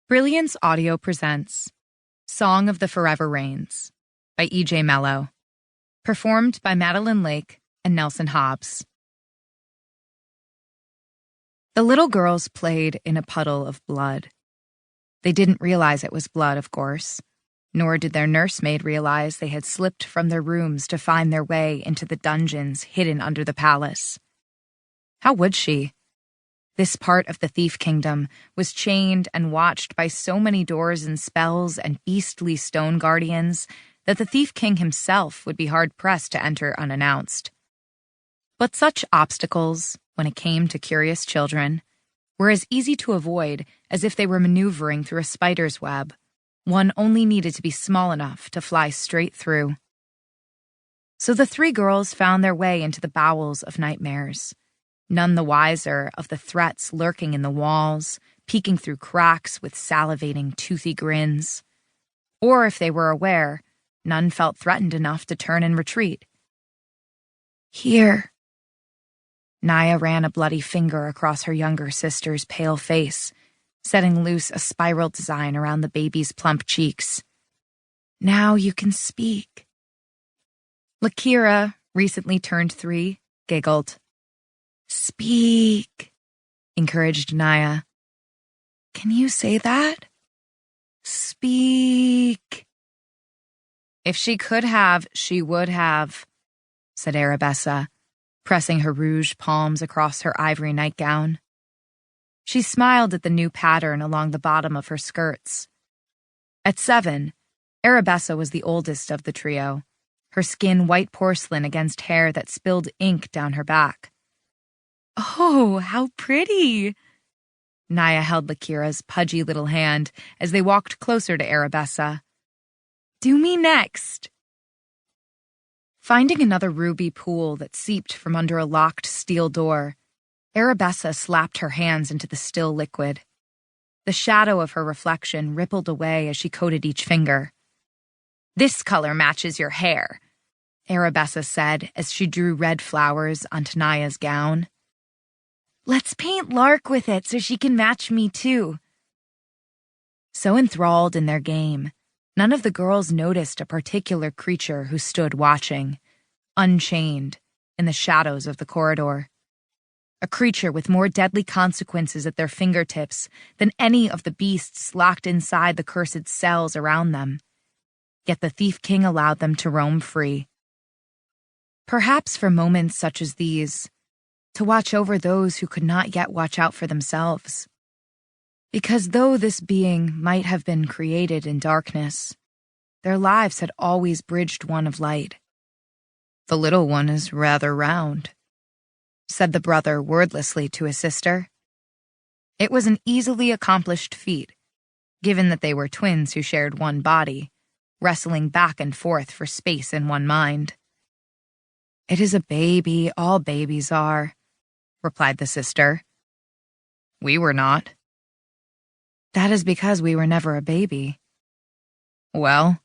Brilliance Audio presents Song of the Forever Rains by E.J. Mellow, performed by Madeline Lake and Nelson Hobbs. The little girls played in a puddle of blood. They didn't realize it was blood, of course, nor did their nursemaid realize they had slipped from their rooms to find their way into the dungeons hidden under the palace. How would she? This part of the thief kingdom was chained and watched by so many doors and spells and beastly stone guardians that the thief king himself would be hard-pressed to enter unannounced. But such obstacles, when it came to curious children, were as easy to avoid as if they were maneuvering through a spider's web. One only needed to be small enough to fly straight through. So the three girls found their way into the bowels of nightmares, none the wiser of the threats lurking in the walls, peeking through cracks with salivating, toothy grins. Or if they were aware, none felt threatened enough to turn and retreat. Here. Naya ran a bloody finger across her younger sister's pale face, setting loose a spiral design around the baby's plump cheeks. Now you can speak. Larkyra, recently turned 3, giggled. Speak, encouraged Naya. Can you say that? Speak. If she could have, she would have, said Arabessa, pressing her rouge palms across her ivory nightgown. She smiled at the new pattern along the bottom of her skirts. At 7, Arabessa was the oldest of the trio, her skin white porcelain against hair that spilled ink down her back. Oh, how pretty! Naya held Larkyra's pudgy little hand as they walked closer to Arabessa. Do me next! Finding another ruby pool that seeped from under a locked steel door, Arabessa slapped her hands into the still liquid. The shadow of her reflection rippled away as she coated each finger. This color matches your hair, Arabessa said as she drew red flowers onto Naya's gown. Let's paint Lark with it so she can match me too. So enthralled in their game, none of the girls noticed a particular creature who stood watching, unchained, in the shadows of the corridor. A creature with more deadly consequences at their fingertips than any of the beasts locked inside the cursed cells around them. Yet the Thief King allowed them to roam free. Perhaps for moments such as these, to watch over those who could not yet watch out for themselves. Because though this being might have been created in darkness, their lives had always bridged one of light. The little one is rather round, said the brother wordlessly to his sister. It was an easily accomplished feat, given that they were twins who shared one body, wrestling back and forth for space in one mind. It is a baby, all babies are, replied the sister. We were not. That is because we were never a baby. Well,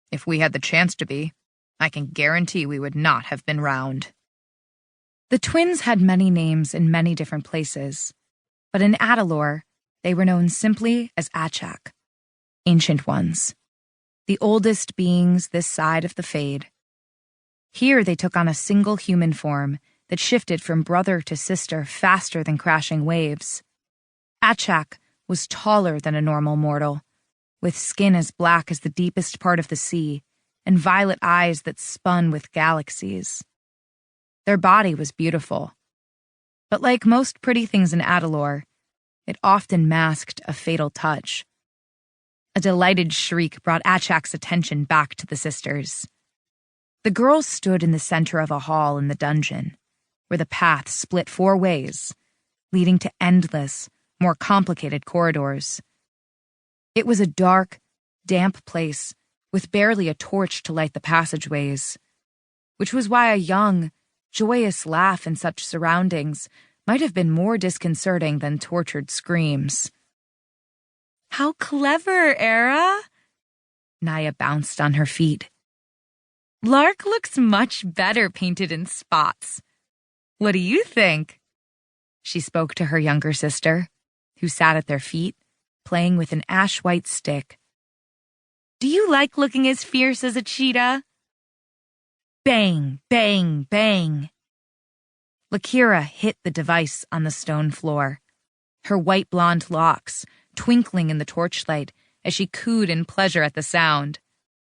if we had the chance to be, I can guarantee we would not have been round. The twins had many names in many different places, but in Aadilor, they were known simply as Achak, Ancient Ones, the oldest beings this side of the Fade. Here they took on a single human form that shifted from brother to sister faster than crashing waves. Achak was taller than a normal mortal, with skin as black as the deepest part of the sea and violet eyes that spun with galaxies. Their body was beautiful, but like most pretty things in Aadilor, it often masked a fatal touch. A delighted shriek brought Achak's attention back to the sisters. The girls stood in the center of a hall in the dungeon, where the path split 4 ways, leading to endless, more complicated corridors. It was a dark, damp place with barely a torch to light the passageways, which was why a young, joyous laugh in such surroundings might have been more disconcerting than tortured screams. How clever, Era! Naya bounced on her feet. Lark looks much better painted in spots. What do you think? She spoke to her younger sister, who sat at their feet, playing with an ash-white stick. "Do you like looking as fierce as a cheetah?" Bang, bang, bang. Larkyra hit the device on the stone floor, her white blonde locks twinkling in the torchlight as she cooed in pleasure at the sound.